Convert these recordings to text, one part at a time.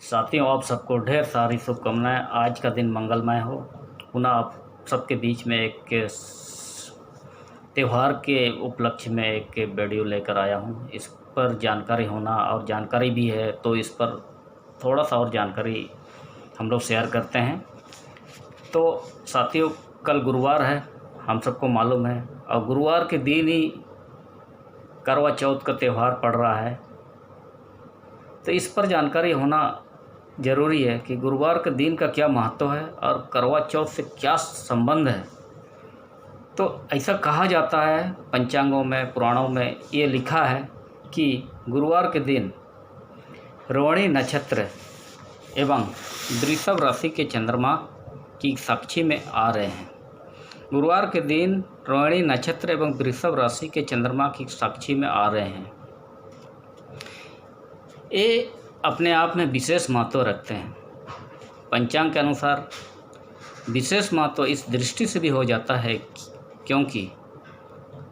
साथियों, आप सबको ढेर सारी शुभकामनाएं। आज का दिन मंगलमय हो। पुनः आप सबके बीच में एक त्यौहार के उपलक्ष्य में एक वीडियो लेकर आया हूं। इस पर जानकारी होना और जानकारी भी है, तो इस पर थोड़ा सा और जानकारी हम लोग शेयर करते हैं। तो साथियों, कल गुरुवार है, हम सबको मालूम है, और गुरुवार के दिन ही करवा चौथ का त्यौहार पड़ रहा है। तो इस पर जानकारी होना ज़रूरी है कि गुरुवार के दिन का क्या महत्व है और करवा चौथ से क्या संबंध है। तो ऐसा कहा जाता है, पंचांगों में, पुराणों में ये लिखा है कि गुरुवार के दिन रोहिणी नक्षत्र एवं वृषभ राशि के चंद्रमा की साक्षी में आ रहे हैं। गुरुवार के दिन रोहिणी नक्षत्र एवं वृषभ राशि के चंद्रमा की साक्षी में आ रहे हैं। ये अपने आप में विशेष महत्व रखते हैं। पंचांग के अनुसार विशेष महत्व इस दृष्टि से भी हो जाता है क्योंकि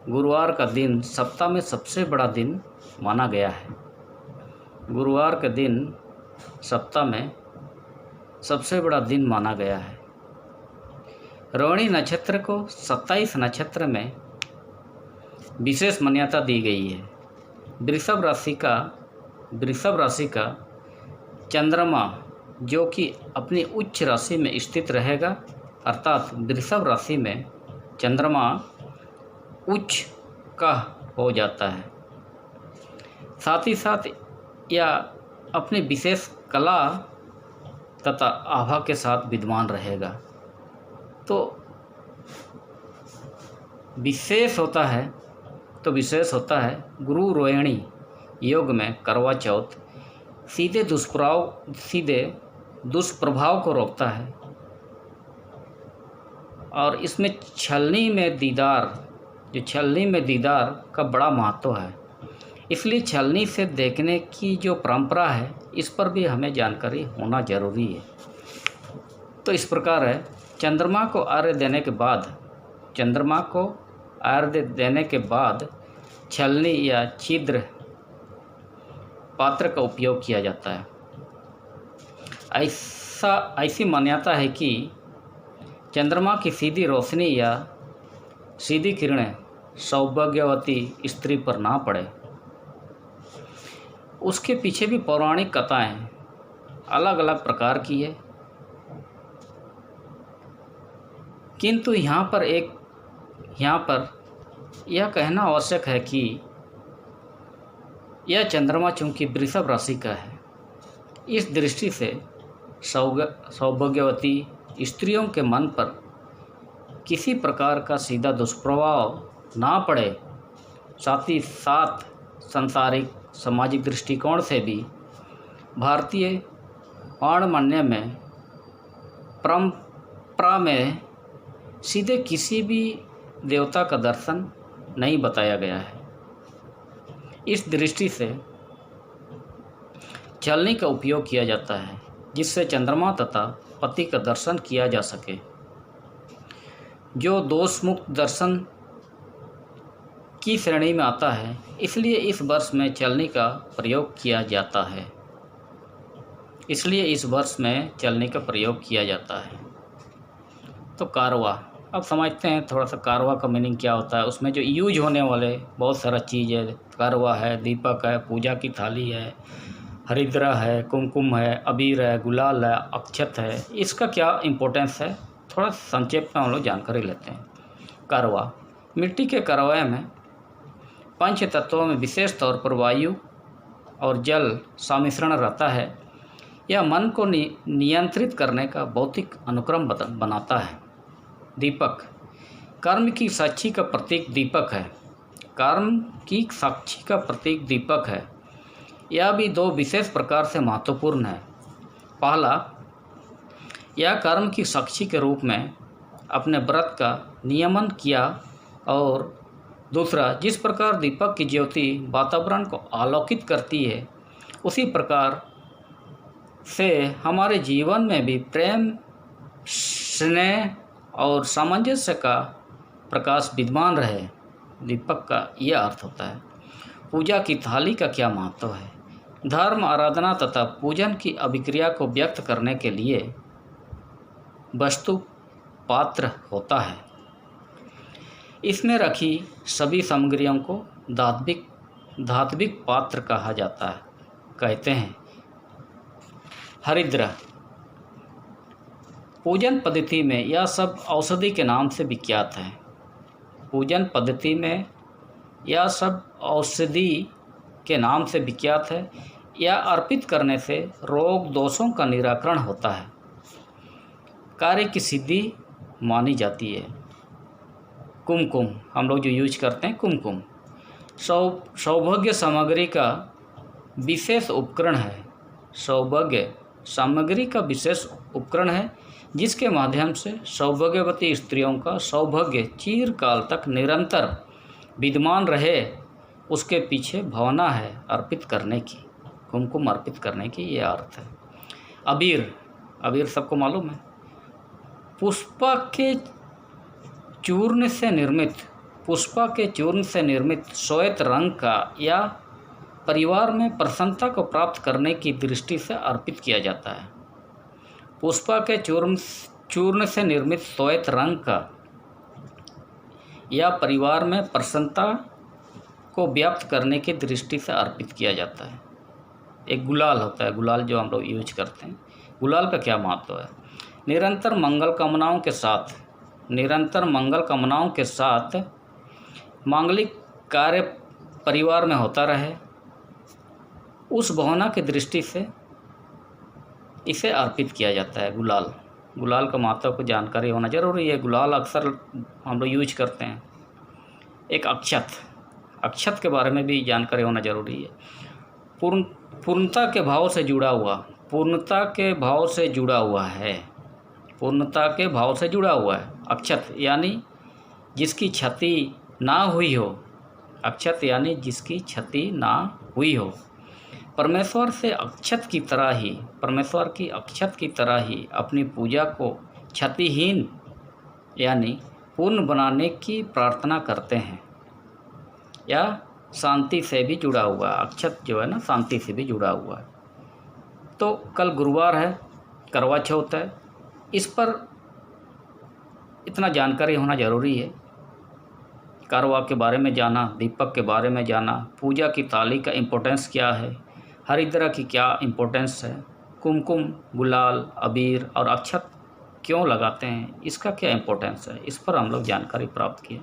गुरुवार का दिन सप्ताह में सबसे बड़ा दिन माना गया है। गुरुवार का दिन सप्ताह में सबसे बड़ा दिन माना गया है। रोहिणी नक्षत्र को 27 नक्षत्र में विशेष मान्यता दी गई है। वृषभ राशि का चंद्रमा जो कि अपनी उच्च राशि में स्थित रहेगा, अर्थात वृषभ राशि में चंद्रमा उच्च का हो जाता है। साथ ही साथ यह अपनी विशेष कला तथा आभा के साथ विद्यमान रहेगा। तो विशेष होता है गुरु रोहिणी योग में करवा चौथ सीधे दुष्प्रभाव को रोकता है। और इसमें छलनी में दीदार का बड़ा महत्व है। इसलिए छलनी से देखने की जो परंपरा है, इस पर भी हमें जानकारी होना जरूरी है। तो इस प्रकार है, चंद्रमा को अर्घ्य देने के बाद छलनी या छिद्र पात्र का उपयोग किया जाता है। ऐसी मान्यता है कि चंद्रमा की सीधी रोशनी या सीधी किरणें सौभाग्यवती स्त्री पर ना पड़े। उसके पीछे भी पौराणिक कथाएं अलग अलग प्रकार की है, किंतु यहाँ पर यह कहना आवश्यक है कि यह चंद्रमा चूंकि वृषभ राशि का है, इस दृष्टि से सौभाग्यवती स्त्रियों के मन पर किसी प्रकार का सीधा दुष्प्रभाव ना पड़े। साथ ही साथ सांसारिक सामाजिक दृष्टिकोण से भी भारतीय पाणिमान्य में परंपरा में सीधे किसी भी देवता का दर्शन नहीं बताया गया है। इस दृष्टि से छलनी का उपयोग किया जाता है, जिससे चंद्रमा तथा पति का दर्शन किया जा सके, जो दोष मुक्त दर्शन की श्रेणी में आता है। इसलिए इस वर्ष में छलनी का प्रयोग किया जाता है। तो कारवा, अब समझते हैं थोड़ा सा कारवा का मीनिंग क्या होता है। उसमें जो यूज होने वाले बहुत सारा चीज़ है। कारवा है, दीपक है, पूजा की थाली है, हरिद्रा है, कुमकुम है, अबीर है, गुलाल है, अक्षत है। इसका क्या इम्पोर्टेंस है, थोड़ा संक्षेप में हम लोग जानकारी लेते हैं। कारवा, मिट्टी के करवाए में पंच तत्वों में विशेष तौर पर वायु और जल सम्मिश्रण रहता है। यह मन को नियंत्रित करने का भौतिक अनुक्रम बनाता है। दीपक, कर्म की साक्षी का प्रतीक दीपक है। यह भी दो विशेष प्रकार से महत्वपूर्ण है। पहला, यह कर्म की साक्षी के रूप में अपने व्रत का नियमन किया, और दूसरा, जिस प्रकार दीपक की ज्योति वातावरण को आलोकित करती है, उसी प्रकार से हमारे जीवन में भी प्रेम, स्नेह और सामंजस्य का प्रकाश विद्यमान रहे। दीपक का यह अर्थ होता है। पूजा की थाली का क्या महत्व है। धर्म, आराधना तथा पूजन की अभिक्रिया को व्यक्त करने के लिए वस्तु पात्र होता है। इसमें रखी सभी सामग्रियों को धात्विक पात्र कहा जाता है, कहते हैं। हरिद्रा पूजन पद्धति में यह सब औषधि के नाम से विख्यात है। पूजन पद्धति में यह सब औषधि के नाम से विख्यात है। यह अर्पित करने से रोग दोषों का निराकरण होता है, कार्य की सिद्धि मानी जाती है। कुमकुम हम लोग जो यूज करते हैं, कुमकुम सौभाग्य सामग्री का विशेष उपकरण है। सौभाग्य सामग्री का विशेष उपकरण है जिसके माध्यम से सौभाग्यवती स्त्रियों का सौभाग्य चिरकाल तक निरंतर विद्यमान रहे, उसके पीछे भावना है अर्पित करने की। कुमकुम अर्पित करने की ये अर्थ है। अबीर सबको मालूम है। पुष्पा के चूर्ण से निर्मित श्वेत रंग का या परिवार में प्रसन्नता को प्राप्त करने की दृष्टि से अर्पित किया जाता है। पुष्पा के चूर्ण से निर्मित श्वेत रंग का या परिवार में प्रसन्नता को व्याप्त करने की दृष्टि से अर्पित किया जाता है। एक गुलाल होता है, गुलाल जो हम लोग यूज करते हैं। गुलाल का क्या महत्व है? निरंतर मंगल कामनाओं के साथ मांगलिक कार्य परिवार में होता रहे, उस भावना की दृष्टि से इसे अर्पित किया जाता है। गुलाल का महत्व को जानकारी होना जरूरी है। गुलाल अक्सर हम लोग यूज करते हैं। एक अक्षत के बारे में भी जानकारी होना जरूरी है। पूर्णता के भाव से जुड़ा हुआ है अक्षत, यानी जिसकी क्षति ना हुई हो। अक्षत यानी जिसकी क्षति ना हुई हो। परमेश्वर की अक्षत की तरह ही अपनी पूजा को क्षतिहीन यानी पूर्ण बनाने की प्रार्थना करते हैं, या शांति से भी जुड़ा हुआ है। अक्षत जो है ना, शांति से भी जुड़ा हुआ है। तो कल गुरुवार है, करवा चौथ है, इस पर इतना जानकारी होना ज़रूरी है। करवा के बारे में जाना, दीपक के बारे में जाना, पूजा की थाली का इम्पोर्टेंस क्या है, हरिद्रा की क्या इम्पोर्टेंस है, कुमकुम, गुलाल, अबीर और अक्षत क्यों लगाते हैं, इसका क्या इम्पोर्टेंस है, इस पर हम लोग जानकारी प्राप्त किए।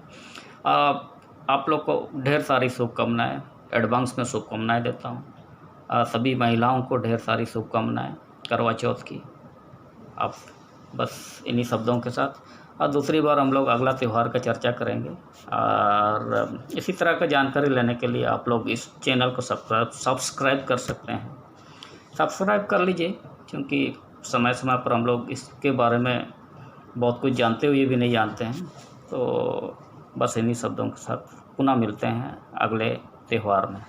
आप लोग को ढेर सारी शुभकामनाएँ, एडवांस में शुभकामनाएँ देता हूँ। सभी महिलाओं को ढेर सारी शुभकामनाएँ करवा चौथ की। आप बस इन्हीं शब्दों के साथ और दूसरी बार हम लोग अगला त्यौहार का चर्चा करेंगे। और इसी तरह का जानकारी लेने के लिए आप लोग इस चैनल को सब्सक्राइब कर सकते हैं। सब्सक्राइब कर लीजिए, क्योंकि समय समय पर हम लोग इसके बारे में बहुत कुछ जानते हुए भी नहीं जानते हैं। तो बस इन्हीं शब्दों के साथ पुनः मिलते हैं अगले त्यौहार में।